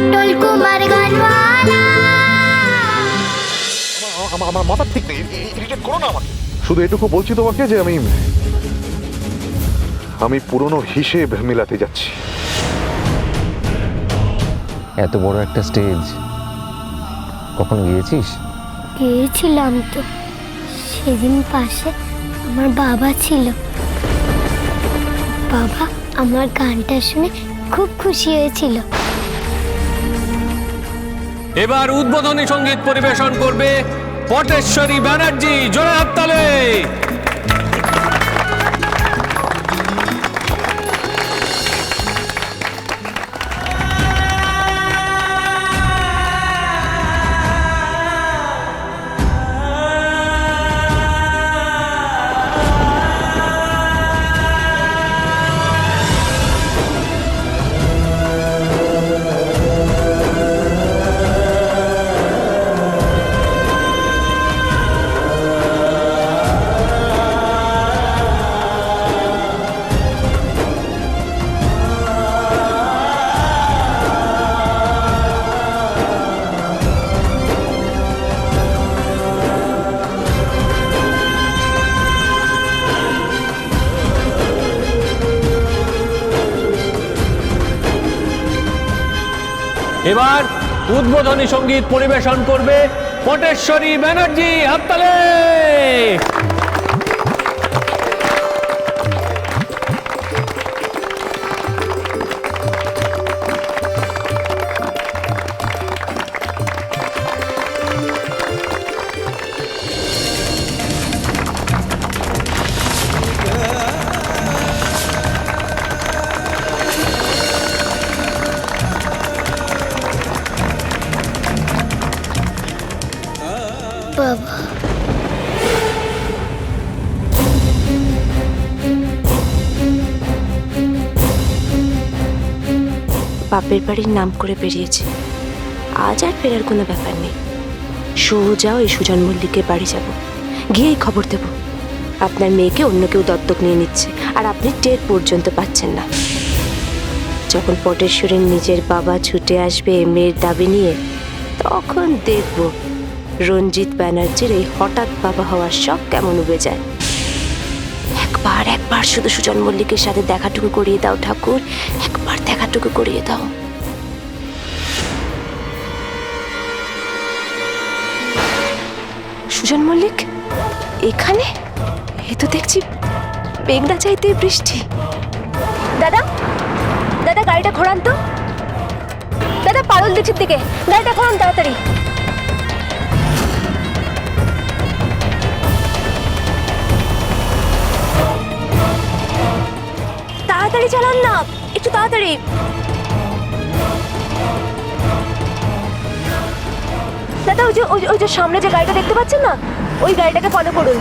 পটল কুমার গানওয়ালা। আমার মাথা ঠিক নেই, ইরিটেট করো না আমাকে। শুধু এটুকু বলছি তোমাকে যে আমি পুরনো হিসেব মিলাতে যাচ্ছি। এত বড় একটা স্টেজ কখন গিয়েছিস? গিয়েছিলাম তো, সেদিন পাশে আমার বাবা ছিল। বাবা আমার গানটা শুনে খুব খুশি হয়েছিল। এবার উদ্বোধনী সঙ্গীত পরিবেশন করবে পটেশ্বরী ব্যানার্জি। জোরে হাততালি। এবার উদ্বোধনী সঙ্গীত পরিবেশন করবে পটেশ্বরী ব্যানার্জি। হাততালি। বাবা, বাপের বাড়ির নাম করে বেরিয়েছে, আজ আর ফেরার কোনো ব্যাপার নেই। সোজা ওই সুজন মল্লিকের বাড়ি যাব, গিয়েই খবর দেব আপনার মেয়েকে অন্য কেউ দত্তক নিয়ে নিচ্ছে, আর আপনি টের পর্যন্ত পাচ্ছেন না। যখন পটেশ্বরীর নিজের বাবা ছুটে আসবে মেয়ের দাবি নিয়ে, তখন দেখব রঞ্জিত ব্যানার্জির এই হঠাৎ বাবা হওয়ার শখ কেমন উবে যায়। একবার শুধু সুজন মল্লিকের সাথে দেখাটুকু করিয়ে দাও ঠাকুর, একবার দেখাটুকু করিয়ে দাও। সুজন মল্লিক এখানে? এ তো দেখছি মেঘনা চাইতে বৃষ্টি। দাদা দাদা গাড়িটা ঘোরান তো। দাদা পারুল দিচ্ছির দিকে গাড়িটা ঘোরান তাড়াতাড়ি। তাড়াতাড়ি চালান না, একটু তাড়াতাড়ি। দাদা ওই যে সামনে যে গাড়িটা দেখতে পাচ্ছেন না, ওই গাড়িটাকে ফলো করুন।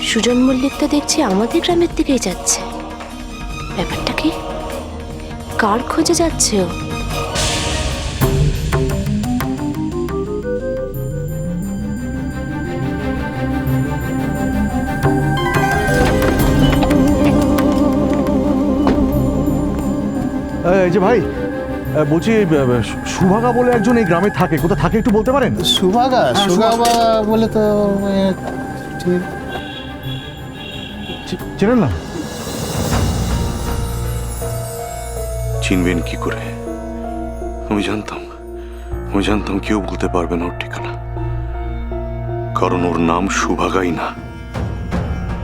সুজন মল্লিক তো দেখছি আমাদের গ্রামের দিকেই যাচ্ছে। ব্যাপারটা কি? কার খোঁজে যাচ্ছে ও? এই যে ভাই, বলছি সুভাগা বলে একজন এই গ্রামে থাকে, কোথায় থাকে একটু বলতে পারেন? সুভাগা? সুভাগা বলে তো ঠিক চেনেন না? চিনবেন কি করে? আমি জানতাম কেউ বলতে পারবে না ওর ঠিকানা, কারণ ওর নাম সুভাগাই না।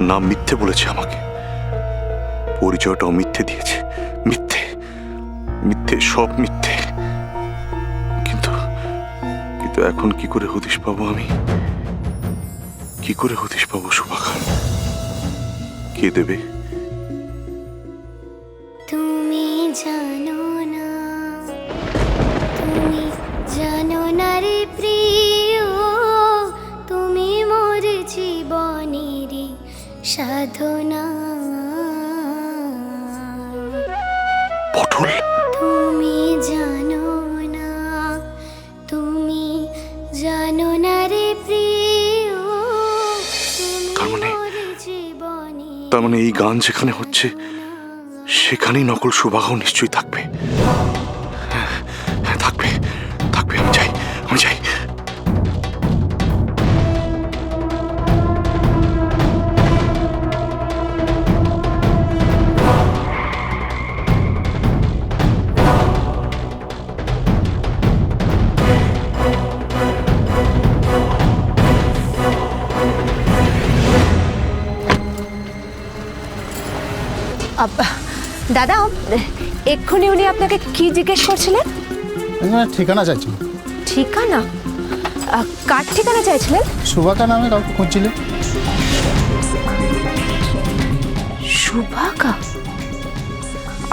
নাম মিথ্যে বলেছে আমাকে, পরিচয়টাও মিথ্যে দিয়েছে। মিথ্যে, সব মিথ্যে। কিন্তু এখন কি করে হদিশ পাবো আমি? কি করে হদিশ পাবো সুভাগার? কে দেবে? তুমি জানো না রে প্রিয়, তুমি মোর জীবনেরই সাধনা। পটল, তুমি জানো না রে প্রিয়, তার মানে এই গান যেখানে হচ্ছে সেখানেই নকল সুভাগাও নিশ্চয়ই থাকবে। হ্যাঁ, থাকবে থাকবে। আমি যাই। দাদা, এক্ষুনি উনি আপনাকে কি জিজ্ঞেস করছিলেন? ঠিকানা চাইছিল। ঠিকানা? কার ঠিকানা চাইছিলেন? সুভাকা নামে কাউকে খুঁজছিলেন। সুভাকা?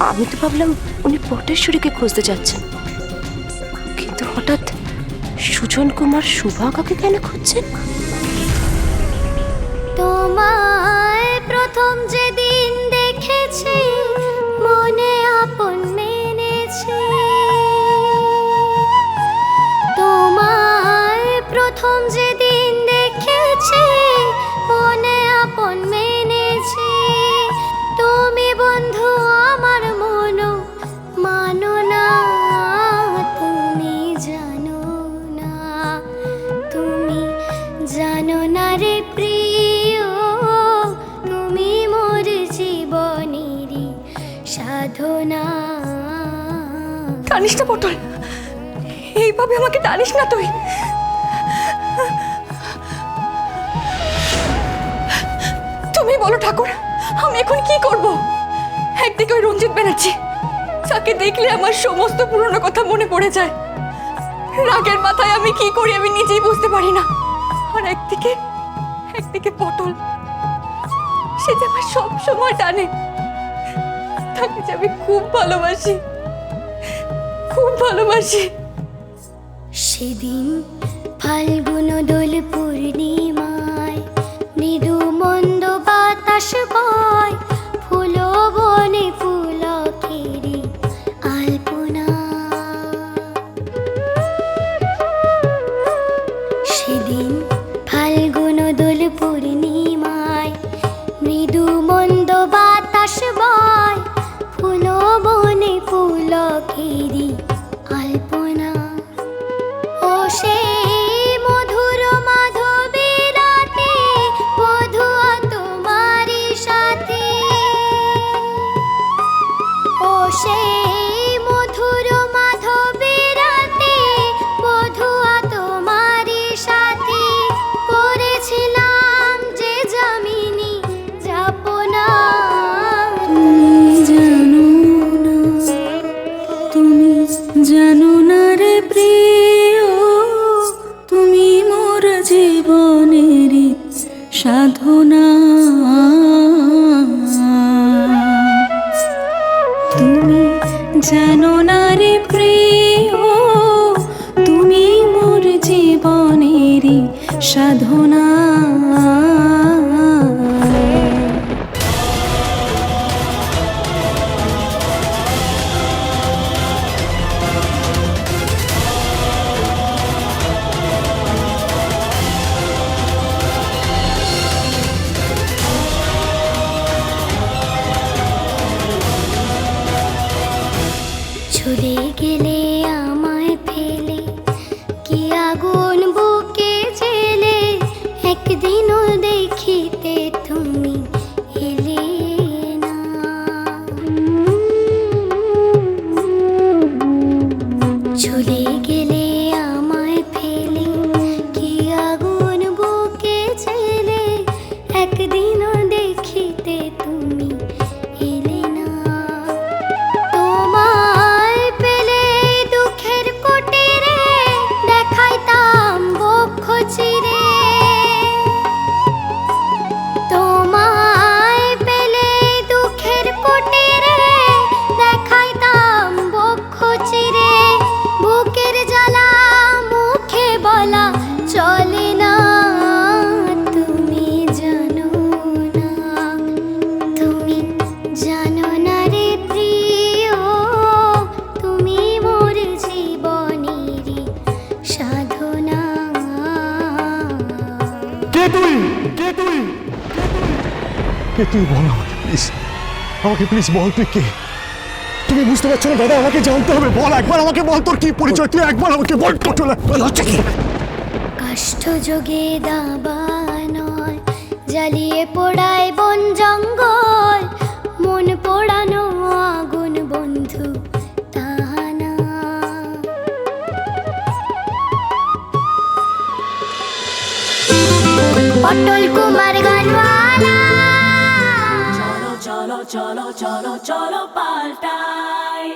আমি তো ভাবলাম উনি পটেশ্বরীকে খুঁজতে যাচ্ছেন, কিন্তু হঠাৎ সুজন কুমার সুভাকাকে কেন খুঁজছেন? তোমায় প্রথম যেদিন দেখেছি মনে আপন মেনেছি, তোমায় প্রথম যেদিন দেখেছি মনে আপন মেনেছি, তুমি বন্ধু আমার মনো মানো না, তুমি জানো না, তুমি জানো না রে প্রিয়, তুমি মোর জীবনেরই সাধনা। টানিস না পটল, এইভাবে আমাকে টানিস না তুই। তুমি বলো ঠাকুর, আমি এখন কি করব? একদিকে ওই রঞ্জিত ব্যানার্জি, যাকে দেখলে আমার সমস্ত পুরনো কথা মনে পড়ে যায়। রাগের মাথায় আমি কি করি আমি নিজেই বুঝতে পারি না। আর একদিকে পটল, সে যে আমার সব সময় টানে, তাকে যে আমি খুব ভালোবাসি। সেদিন ফাল্গুন দোল পূর্ণিমায় মৃদু মন্দ বাতাস বয়, ফুল বনে পুলকেরি আলপনা। সেদিন ফাল্গুন দোল পূর্ণিমায় মৃদু মন্দ বাতাস বয়, ফুল বনে পুলকেরি আলপনা। ও সেই মধুর মাধবী রাতে বধুয়া তোমারই সাথে, ও সেই মধুর মাধবী রাতে বধুয়া তোমারই সাথে, করেছিলাম যে যামিনী যাপনা। তুমি জানো না রে প্রিয়, তুমি মোর জীবনেরই সাধনা। তুমি জানো না রে প্রিয়, তুমি মোর জীবনেরই সাধনা। ছুড়ে গেলে আমায় ফেলে কি আগুন বুকে জেলে, একদিনও দেখিতে তুমি এলে না। ছুড়ে গেলে আমায় ফেলে কি আগুন বুকে জেলে, একদিনও দেখিতে তুমি এলে না। তোমায় পেলে দুঃখের কুটিরে দেখাইতাম বক্ষ চিরে, তোমায় পেলে দুঃখের কুটিরে দেখাইতাম বক্ষ চিরে, বুকের জ্বালা মুখে বলা চলে না, তুমি জানো না, তুমি জানো না রে প্রিয়, তুমি মোর জীবনেরই সাধনা। কে তুই বল আমাকে প্লিজ। আমাকে প্লিজ বল তুই কে? তুমি বুঝতে পারছো না দাদা, আমাকে জানতে হবে। বল একবার, আমাকে বল তোর কি পরিচয়, তুই একবার আমাকে বল। টোটল একবার হচ্ছে কি? কাষ্ঠ যোগে দাবানল জ্বালিয়ে পোড়ায় বন জঙ্গল, মন পোড়ানো আগুন বন্ধু তাহানা। পটল কুমার গানওয়ালা। চলো চলো চলো চলো চলো পাল্টাই।